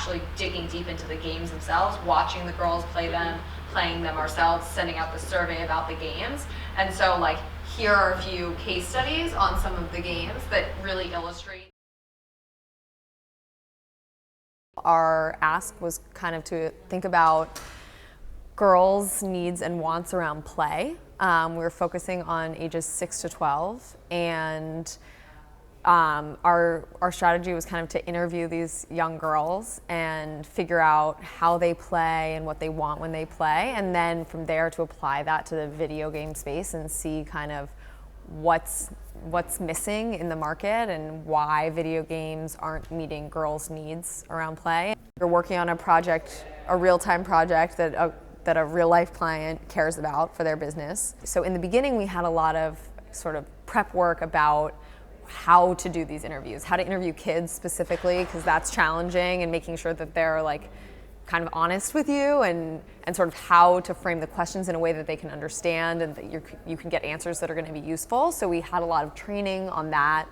actually digging deep into the games themselves, watching the girls play them, playing them ourselves, sending out the survey about the games. And so like, here are a few case studies on some of the games that really illustrate. Our ask was kind of to think about girls' needs and wants around play. We were focusing on ages 6 to 12, and our strategy was kind of to interview these young girls and figure out how they play and what they want when they play, and then from there to apply that to the video game space and see kind of what's missing in the market and why video games aren't meeting girls' needs around play. We're working on a project, a real-time project that a real-life client cares about for their business. So in the beginning, we had a lot of sort of prep work about how to do these interviews, how to interview kids specifically, because that's challenging, and making sure that they're like kind of honest with you, and sort of how to frame the questions in a way that they can understand and that you can get answers that are going to be useful. So we had a lot of training on that,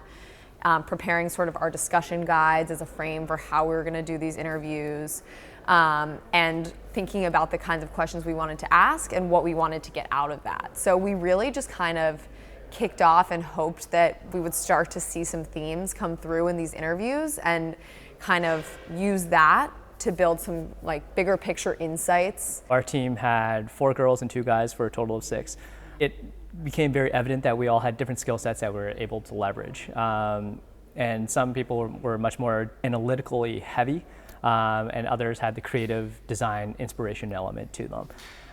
preparing sort of our discussion guides as a frame for how we were going to do these interviews, and thinking about the kinds of questions we wanted to ask and what we wanted to get out of that. So we really just kind of kicked off and hoped that we would start to see some themes come through in these interviews and kind of use that to build some like bigger picture insights. Our team had 4 girls and 2 guys for a total of 6. It became very evident that we all had different skill sets that we were able to leverage. And some people were much more analytically heavy, and others had the creative design inspiration element to them.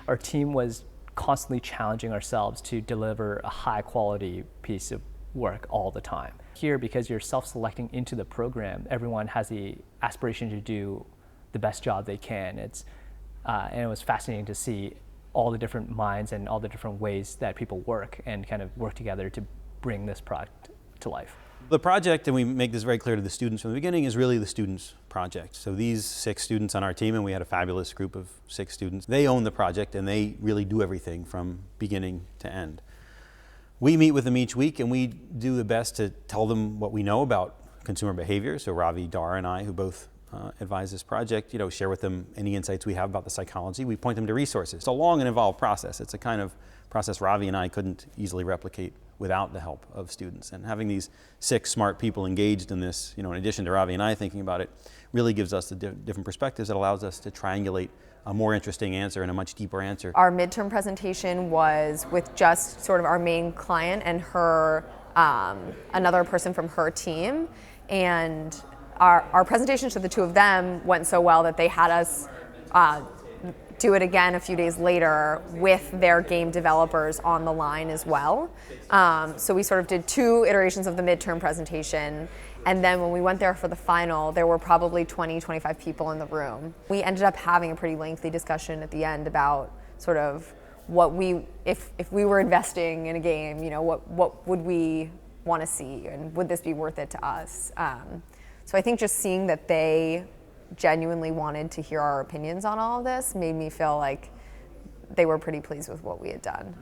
Our team was constantly challenging ourselves to deliver a high quality piece of work all the time. Here, because you're self-selecting into the program, everyone has the aspiration to do the best job they can. And it was fascinating to see all the different minds and all the different ways that people work and kind of work together to bring this product to life. The project, and we make this very clear to the students from the beginning, is really the students' project. So these 6 students on our team, and we had a fabulous group of 6 students, they own the project and they really do everything from beginning to end. We meet with them each week and we do the best to tell them what we know about consumer behavior. So Ravi, Dar, and I, who both advise this project, share with them any insights we have about the psychology. We point them to resources. It's a long and involved process. It's a kind of process Ravi and I couldn't easily replicate without the help of students. And having these 6 smart people engaged in this, in addition to Ravi and I thinking about it, really gives us the different perspectives that allows us to triangulate a more interesting answer and a much deeper answer. Our midterm presentation was with just sort of our main client and her, another person from her team, and our presentation to the 2 of them went so well that they had us do it again a few days later with their game developers on the line as well. So we sort of did 2 iterations of the midterm presentation, and then when we went there for the final, there were probably 20, 25 people in the room. We ended up having a pretty lengthy discussion at the end about sort of what if we were investing in a game, what would we want to see, and would this be worth it to us? So I think just seeing that they genuinely wanted to hear our opinions on all of this made me feel like they were pretty pleased with what we had done.